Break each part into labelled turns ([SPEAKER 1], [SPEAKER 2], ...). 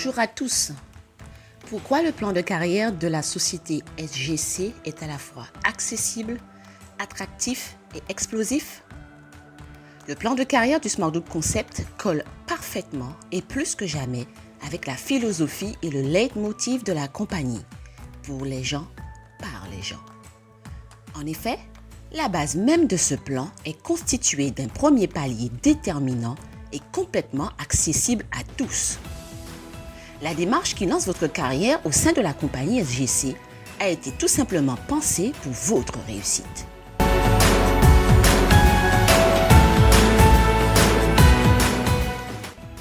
[SPEAKER 1] Bonjour à tous. Pourquoi le plan de carrière de la société SGC est à la fois accessible, attractif et explosif? Le plan de carrière du Smart Group Concept colle parfaitement et plus que jamais avec la philosophie et le leitmotiv de la compagnie. Pour les gens, par les gens. En effet, la base même de ce plan est constituée d'un premier palier déterminant et complètement accessible à tous. La démarche qui lance votre carrière au sein de la compagnie SGC a été tout simplement pensée pour votre réussite.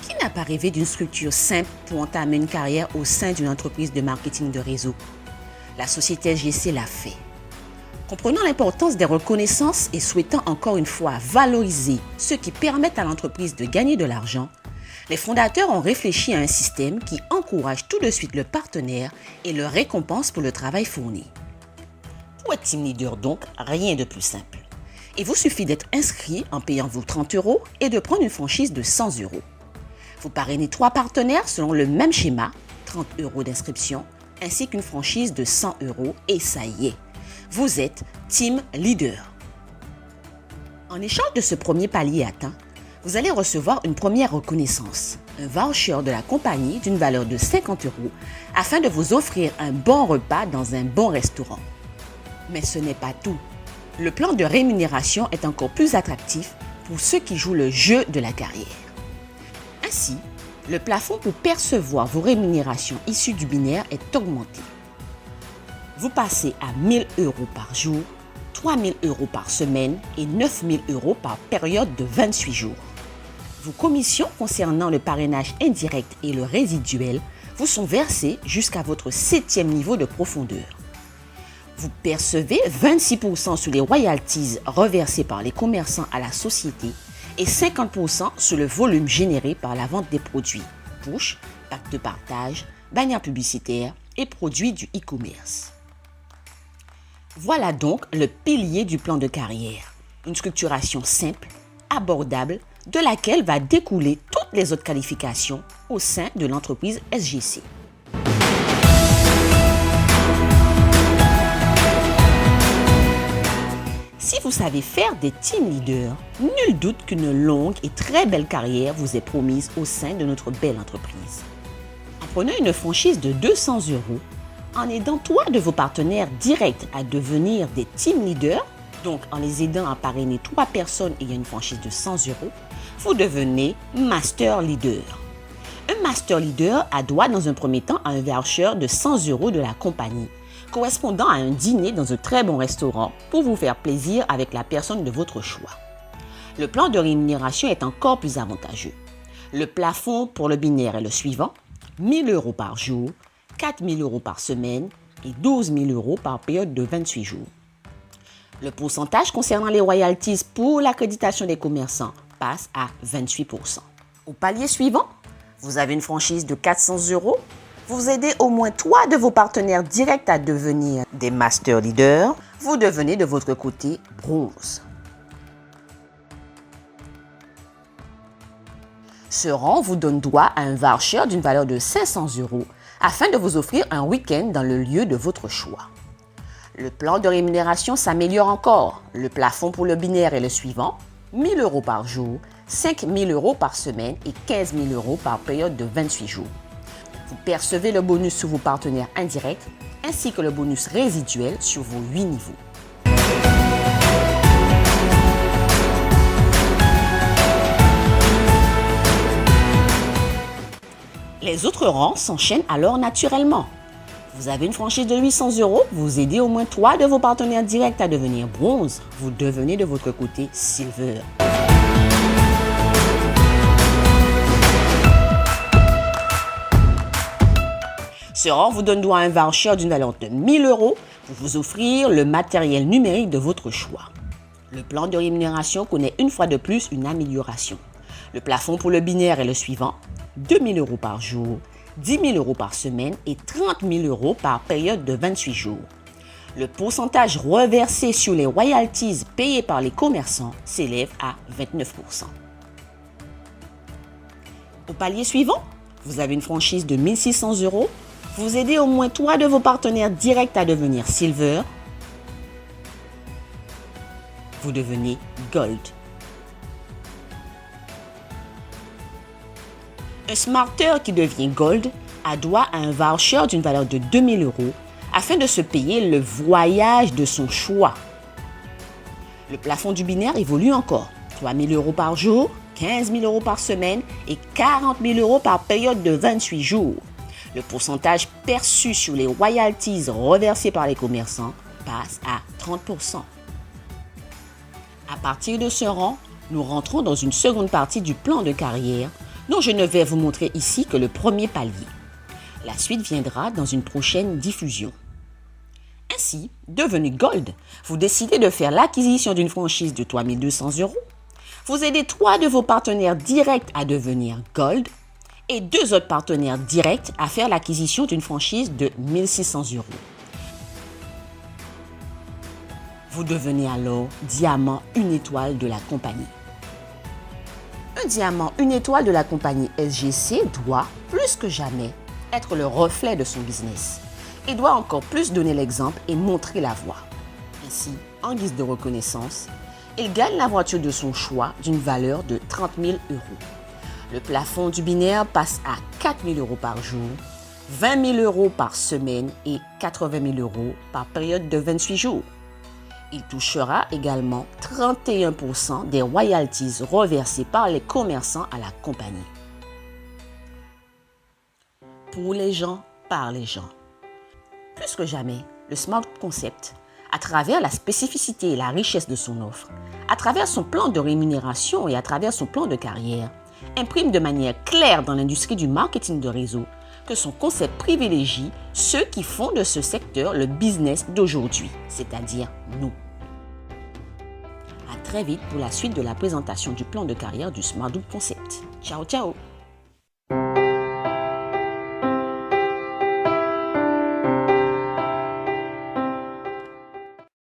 [SPEAKER 1] Qui n'a pas rêvé d'une structure simple pour entamer une carrière au sein d'une entreprise de marketing de réseau? La société SGC l'a fait. Comprenant l'importance des reconnaissances et souhaitant encore une fois valoriser ce qui permet à l'entreprise de gagner de l'argent, les fondateurs ont réfléchi à un système qui encourage tout de suite le partenaire et le récompense pour le travail fourni. Pour être team leader donc, rien de plus simple. Il vous suffit d'être inscrit en payant vos 30 € et de prendre une franchise de 100 €. Vous parrainez 3 partenaires selon le même schéma, 30 € d'inscription, ainsi qu'une franchise de 100 € et ça y est, vous êtes team leader. En échange de ce premier palier atteint, vous allez recevoir une première reconnaissance, un voucher de la compagnie d'une valeur de 50 € afin de vous offrir un bon repas dans un bon restaurant. Mais ce n'est pas tout. Le plan de rémunération est encore plus attractif pour ceux qui jouent le jeu de la carrière. Ainsi, le plafond pour percevoir vos rémunérations issues du binaire est augmenté. Vous passez à 1 000 € par jour, 3 000 € par semaine et 9 000 € par période de 28 jours. Vos commissions concernant le parrainage indirect et le résiduel vous sont versées jusqu'à votre 7e niveau de profondeur. Vous percevez 26% sur les royalties reversées par les commerçants à la société et 50% sur le volume généré par la vente des produits, push, pack de partage, bannières publicitaires et produits du e-commerce. Voilà donc le pilier du plan de carrière, une structuration simple, abordable, de laquelle va découler toutes les autres qualifications au sein de l'entreprise SGC. Si vous savez faire des team leaders, nul doute qu'une longue et très belle carrière vous est promise au sein de notre belle entreprise. En prenant une franchise de 200 €, en aidant 3 de vos partenaires directs à devenir des team leaders, donc en les aidant à parrainer 3 personnes ayant une franchise de 100 €, vous devenez master leader. Un master leader a droit dans un premier temps à un voucher de 100 € de la compagnie, correspondant à un dîner dans un très bon restaurant pour vous faire plaisir avec la personne de votre choix. Le plan de rémunération est encore plus avantageux. Le plafond pour le binaire est le suivant, 1 000 € par jour, 4 000 € par semaine et 12 000 € par période de 28 jours. Le pourcentage concernant les royalties pour l'accréditation des commerçants passe à 28%. Au palier suivant, vous avez une franchise de 400 €, vous aidez au moins 3 de vos partenaires directs à devenir des master leaders, vous devenez de votre côté bronze. Ce rang vous donne droit à un voucher d'une valeur de 500 € afin de vous offrir un week-end dans le lieu de votre choix. Le plan de rémunération s'améliore encore. Le plafond pour le binaire est le suivant, 1 000 € par jour, 5 000 € par semaine et 15 000 € par période de 28 jours. Vous percevez le bonus sur vos partenaires indirects ainsi que le bonus résiduel sur vos 8 niveaux. Les autres rangs s'enchaînent alors naturellement. Vous avez une franchise de 800 €, vous aidez au moins 3 de vos partenaires directs à devenir bronze, vous devenez de votre côté silver. Ce rang vous donne droit à un voucher d'une valeur de 1 000 € pour vous offrir le matériel numérique de votre choix. Le plan de rémunération connaît une fois de plus une amélioration. Le plafond pour le binaire est le suivant, 2 000 € par jour, 10 000 € par semaine et 30 000 € par période de 28 jours. Le pourcentage reversé sur les royalties payées par les commerçants s'élève à 29%. Au palier suivant, Vous avez une franchise de 1 600 €. Vous aidez au moins 3 de vos partenaires directs à devenir Silver. Vous devenez Gold. Un smarter qui devient Gold a droit à un voucher d'une valeur de 2 000 € afin de se payer le voyage de son choix. Le plafond du binaire évolue encore. 3 000 € par jour, 15 000 € par semaine et 40 000 € par période de 28 jours. Le pourcentage perçu sur les royalties reversées par les commerçants passe à 30%. À partir de ce rang, nous rentrons dans une seconde partie du plan de carrière dont je ne vais vous montrer ici que le premier palier. La suite viendra dans une prochaine diffusion. Ainsi, devenu Gold, vous décidez de faire l'acquisition d'une franchise de 3 200 €. Vous aidez 3 de vos partenaires directs à devenir Gold et 2 autres partenaires directs à faire l'acquisition d'une franchise de 1 600 €. Vous devenez alors diamant une étoile de la compagnie. Un diamant une étoile de la compagnie SGC doit, plus que jamais, être le reflet de son business et doit encore plus donner l'exemple et montrer la voie. Ainsi, en guise de reconnaissance, il gagne la voiture de son choix d'une valeur de 30 000 €. Le plafond du binaire passe à 4 000 € par jour, 20 000 € par semaine et 80 000 € par période de 28 jours. Il touchera également 31% des royalties reversées par les commerçants à la compagnie. Pour les gens, par les gens. Plus que jamais, le Smart Concept, à travers la spécificité et la richesse de son offre, à travers son plan de rémunération et à travers son plan de carrière, imprime de manière claire dans l'industrie du marketing de réseau que son concept privilégie ceux qui font de ce secteur le business d'aujourd'hui, c'est-à-dire nous. À très vite pour la suite de la présentation du plan de carrière du Smart Concept. Ciao, ciao!